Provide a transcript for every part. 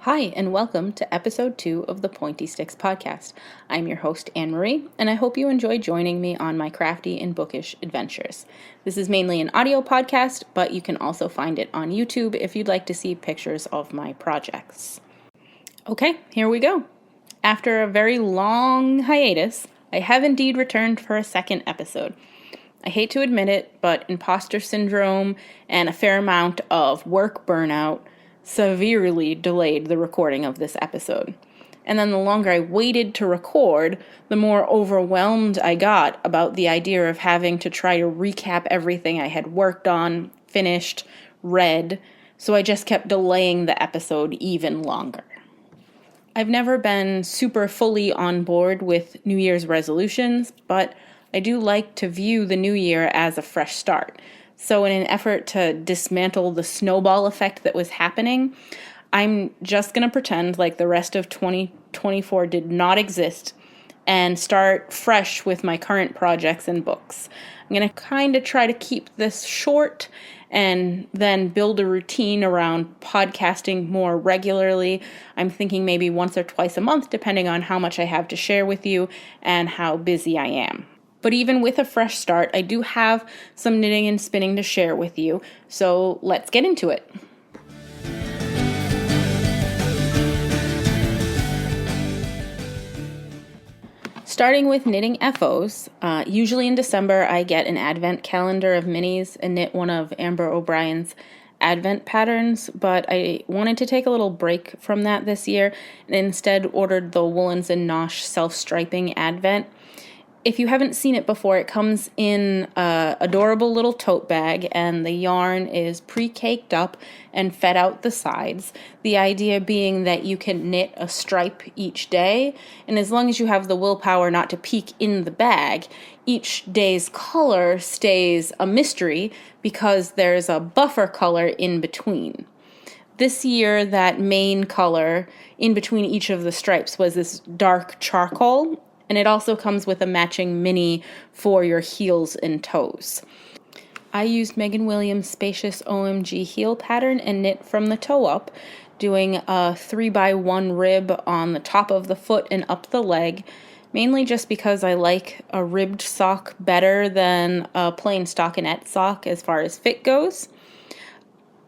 Hi, and welcome to episode 2 of the Pointy Sticks podcast. I'm your host, Anne-Marie, and I hope you enjoy joining me on my crafty and bookish adventures. This is mainly an audio podcast, but you can also find it on YouTube if you'd like to see pictures of my projects. Okay, here we go. After a very long hiatus, I have indeed returned for a second episode. I hate to admit it, but imposter syndrome and a fair amount of work burnout severely delayed the recording of this episode. And then the longer I waited to record, the more overwhelmed I got about the idea of having to try to recap everything I had worked on, finished, read, so I just kept delaying the episode even longer. I've never been super fully on board with New Year's resolutions, but I do like to view the new year as a fresh start. So in an effort to dismantle the snowball effect that was happening, I'm just going to pretend like the rest of 2024 did not exist and start fresh with my current projects and books. I'm going to kind of try to keep this short and then build a routine around podcasting more regularly. I'm thinking maybe once or twice a month, depending on how much I have to share with you and how busy I am. But even with a fresh start, I do have some knitting and spinning to share with you, so let's get into it. Starting with knitting FOs, usually in December I get an advent calendar of minis and knit one of Amber O'Brien's advent patterns, but I wanted to take a little break from that this year and instead ordered the Woolens and Nosh self-striping advent. If you haven't seen it before, it comes in an adorable little tote bag, and the yarn is pre-caked up and fed out the sides. The idea being that you can knit a stripe each day, and as long as you have the willpower not to peek in the bag, each day's color stays a mystery because there's a buffer color in between. This year, that main color in between each of the stripes was this dark charcoal, and it also comes with a matching mini for your heels and toes. I used Megan Williams' Spacious OMG heel pattern and knit from the toe up, doing a 3x1 rib on the top of the foot and up the leg, mainly just because I like a ribbed sock better than a plain stockinette sock as far as fit goes.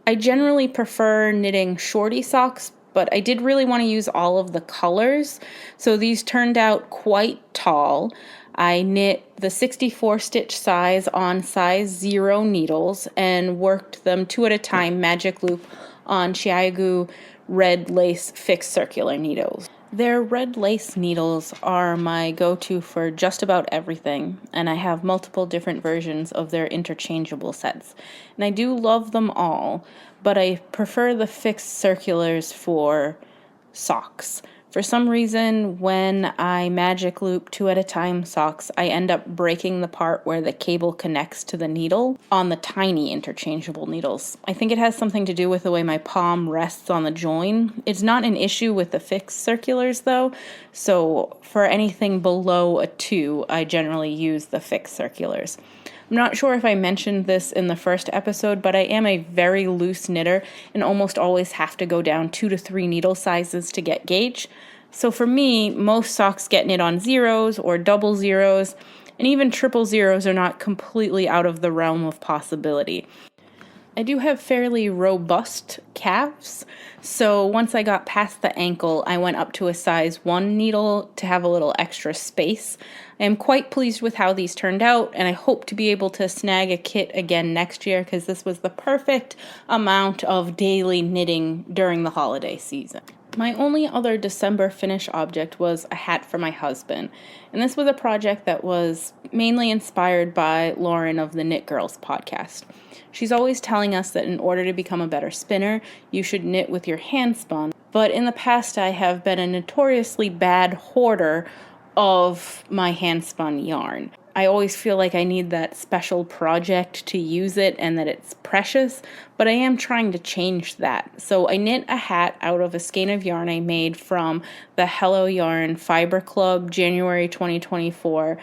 I generally prefer knitting shorty socks, but I did really want to use all of the colors, so these turned out quite tall. I knit the 64 stitch size on size 0 needles and worked them 2 at a time magic loop on Chiaogu red lace fixed circular needles. Their red lace needles are my go-to for just about everything, and I have multiple different versions of their interchangeable sets. And I do love them all, but I prefer the fixed circulars for socks. For some reason, when I magic loop 2 at a time socks, I end up breaking the part where the cable connects to the needle on the tiny interchangeable needles. I think it has something to do with the way my palm rests on the join. It's not an issue with the fixed circulars though, so for anything below a 2, I generally use the fixed circulars. I'm not sure if I mentioned this in the first episode, but I am a very loose knitter and almost always have to go down 2 to 3 needle sizes to get gauge. So for me, most socks get knit on 0s or double 0s, and even triple 0s are not completely out of the realm of possibility. I do have fairly robust calves, so once I got past the ankle, I went up to a size 1 needle to have a little extra space. I am quite pleased with how these turned out, and I hope to be able to snag a kit again next year because this was the perfect amount of daily knitting during the holiday season. My only other December finish object was a hat for my husband, and this was a project that was mainly inspired by Lauren of the Knit Girls podcast. She's always telling us that in order to become a better spinner, you should knit with your hand spun, but in the past I have been a notoriously bad hoarder of my hand spun yarn. I always feel like I need that special project to use it and that it's precious, but I am trying to change that. So I knit a hat out of a skein of yarn I made from the Hello Yarn Fiber Club January 2024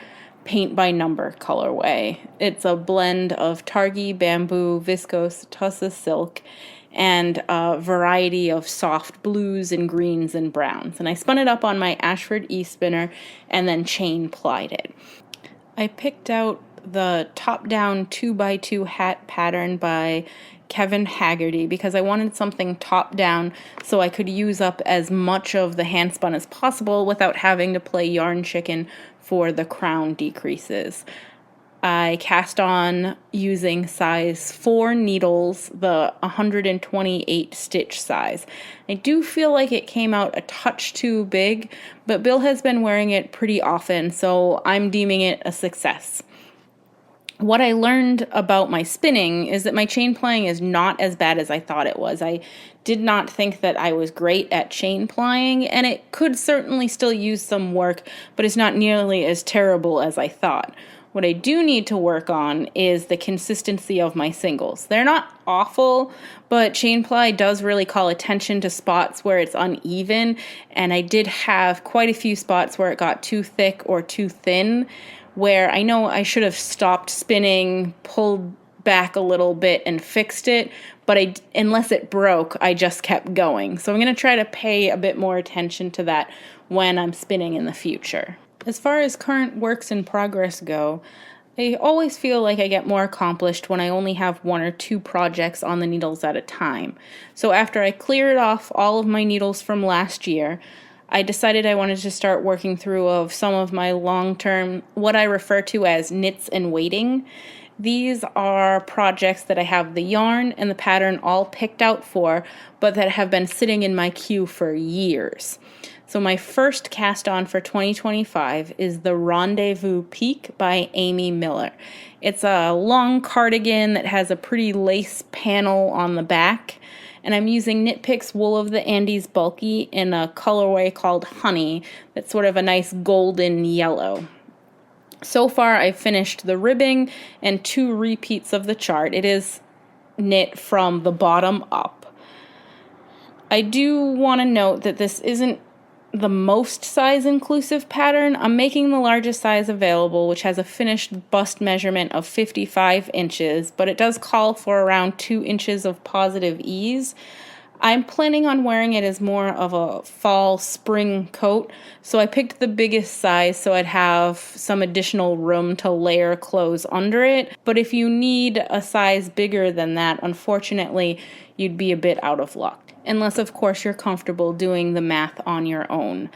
paint by number colorway. It's a blend of targi, bamboo, viscose, tussa silk, and a variety of soft blues and greens and browns. And I spun it up on my Ashford e-spinner and then chain plied it. I picked out the top-down 2x2 hat pattern by Kevin Haggerty because I wanted something top-down so I could use up as much of the hand spun as possible without having to play yarn chicken for the crown decreases. I cast on using size 4 needles, the 128 stitch size. I do feel like it came out a touch too big, but Bill has been wearing it pretty often, so I'm deeming it a success. What I learned about my spinning is that my chain plying is not as bad as I thought it was. I did not think that I was great at chain plying, and it could certainly still use some work, but it's not nearly as terrible as I thought. What I do need to work on is the consistency of my singles. They're not awful, but chain ply does really call attention to spots where it's uneven, and I did have quite a few spots where it got too thick or too thin, where I know I should have stopped spinning, pulled back a little bit, and fixed it, but unless it broke, I just kept going. So I'm going to try to pay a bit more attention to that when I'm spinning in the future. As far as current works in progress go, I always feel like I get more accomplished when I only have 1 or 2 projects on the needles at a time. So after I cleared off all of my needles from last year, I decided I wanted to start working through of some of my long-term, what I refer to as knits and waiting. These are projects that I have the yarn and the pattern all picked out for, but that have been sitting in my queue for years. So my first cast on for 2025 is the Rendezvous Peak by Amy Miller. It's a long cardigan that has a pretty lace panel on the back, and I'm using Knit Picks Wool of the Andes Bulky in a colorway called Honey that's sort of a nice golden yellow. So far I've finished the ribbing and 2 repeats of the chart. It is knit from the bottom up. I do want to note that this isn't the most size inclusive pattern. I'm making the largest size available, which has a finished bust measurement of 55 inches, but it does call for around 2 inches of positive ease. I'm planning on wearing it as more of a fall spring coat, so I picked the biggest size so I'd have some additional room to layer clothes under it. But if you need a size bigger than that, unfortunately, you'd be a bit out of luck. Unless, of course, you're comfortable doing the math on your own.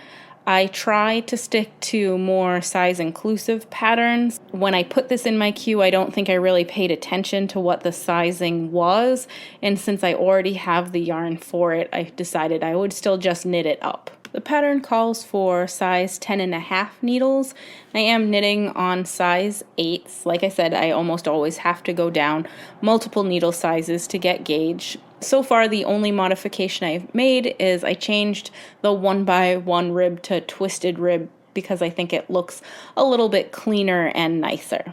I try to stick to more size-inclusive patterns. When I put this in my queue, I don't think I really paid attention to what the sizing was, and since I already have the yarn for it, I decided I would still just knit it up. The pattern calls for size 10.5 needles. I am knitting on size 8s. Like I said, I almost always have to go down multiple needle sizes to get gauge. So far, the only modification I've made is I changed the 1x1 rib to twisted rib because I think it looks a little bit cleaner and nicer.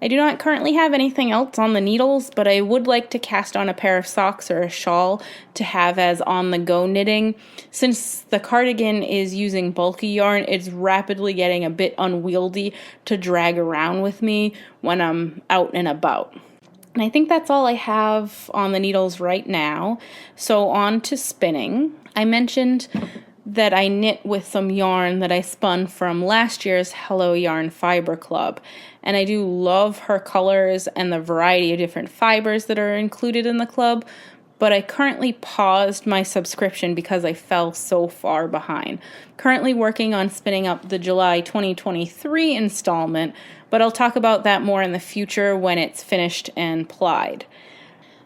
I do not currently have anything else on the needles, but I would like to cast on a pair of socks or a shawl to have as on-the-go knitting. Since the cardigan is using bulky yarn, it's rapidly getting a bit unwieldy to drag around with me when I'm out and about. And I think that's all I have on the needles right now. So on to spinning. I mentioned that I knit with some yarn that I spun from last year's Hello Yarn Fiber Club. And I do love her colors and the variety of different fibers that are included in the club, but I currently paused my subscription because I fell so far behind. Currently working on spinning up the July 2023 installment, but I'll talk about that more in the future when it's finished and plied.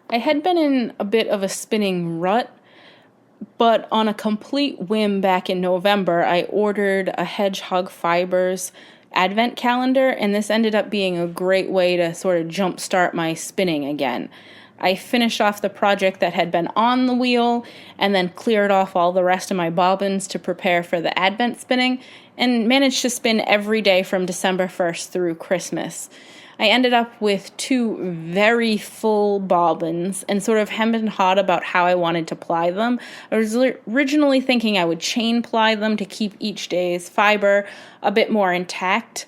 I had been in a bit of a spinning rut, but on a complete whim back in November, I ordered a Hedgehog Fibers advent calendar, and this ended up being a great way to sort of jumpstart my spinning again. I finished off the project that had been on the wheel and then cleared off all the rest of my bobbins to prepare for the advent spinning and managed to spin every day from December 1st through Christmas. I ended up with 2 very full bobbins and sort of hemmed and hawed about how I wanted to ply them. I was originally thinking I would chain ply them to keep each day's fiber a bit more intact,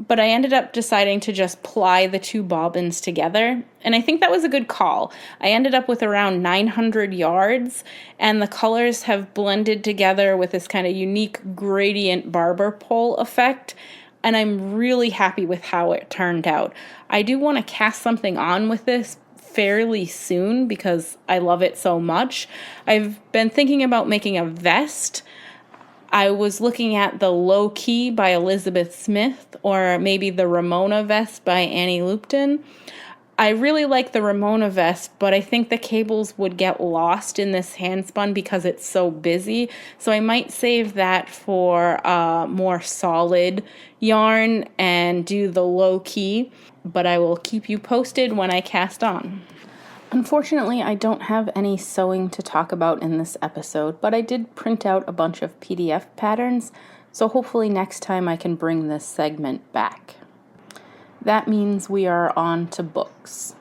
but I ended up deciding to just ply the 2 bobbins together, and I think that was a good call. I ended up with around 900 yards, and the colors have blended together with this kind of unique gradient barber pole effect, and I'm really happy with how it turned out. I do want to cast something on with this fairly soon because I love it so much. I've been thinking about making a vest. I was looking at the Low Key by Elizabeth Smith, or maybe the Ramona vest by Annie Lupton. I really like the Ramona vest, but I think the cables would get lost in this handspun because it's so busy. So I might save that for a more solid yarn and do the Low Key, but I will keep you posted when I cast on. Unfortunately, I don't have any sewing to talk about in this episode, but I did print out a bunch of PDF patterns, so hopefully next time I can bring this segment back. That means we are on to books.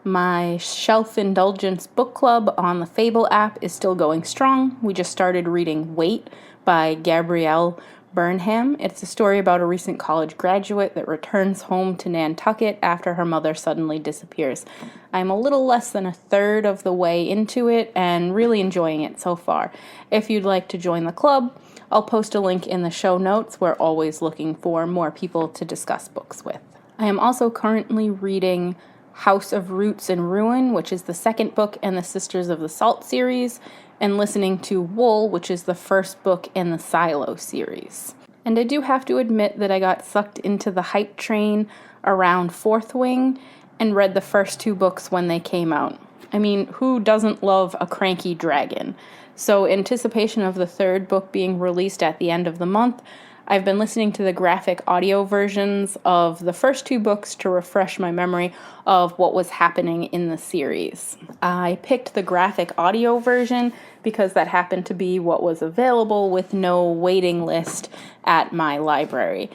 My Shelf Indulgence book club on the Fable app is still going strong. We just started reading Wait by Gabrielle Burnham. It's a story about a recent college graduate that returns home to Nantucket after her mother suddenly disappears. I'm a little less than a third of the way into it and really enjoying it so far. If you'd like to join the club, I'll post a link in the show notes. We're always looking for more people to discuss books with. I am also currently reading House of Roots and Ruin, which is the second book in the Sisters of the Salt series, and listening to Wool, which is the first book in the Silo series. And I do have to admit that I got sucked into the hype train around Fourth Wing and read the first 2 books when they came out. I mean, who doesn't love a cranky dragon? So, in anticipation of the 3rd book being released at the end of the month, I've been listening to the graphic audio versions of the first 2 books to refresh my memory of what was happening in the series. I picked the graphic audio version because that happened to be what was available with no waiting list at my library.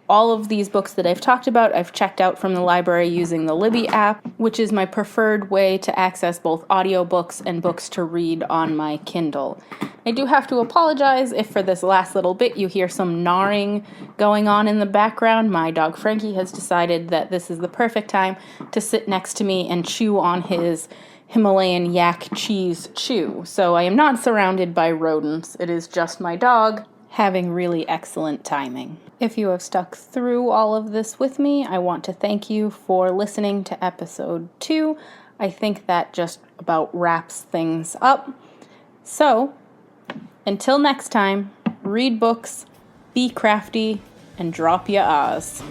All of these books that I've talked about, I've checked out from the library using the Libby app, which is my preferred way to access both audiobooks and books to read on my Kindle. I do have to apologize if for this last little bit you hear some gnawing going on in the background. My dog Frankie has decided that this is the perfect time to sit next to me and chew on his Himalayan yak cheese chew. So I am not surrounded by rodents. It is just my dog having really excellent timing. If you have stuck through all of this with me, I want to thank you for listening to episode 2. I think that just about wraps things up. So, until next time, read books, be crafty, and drop your ahs.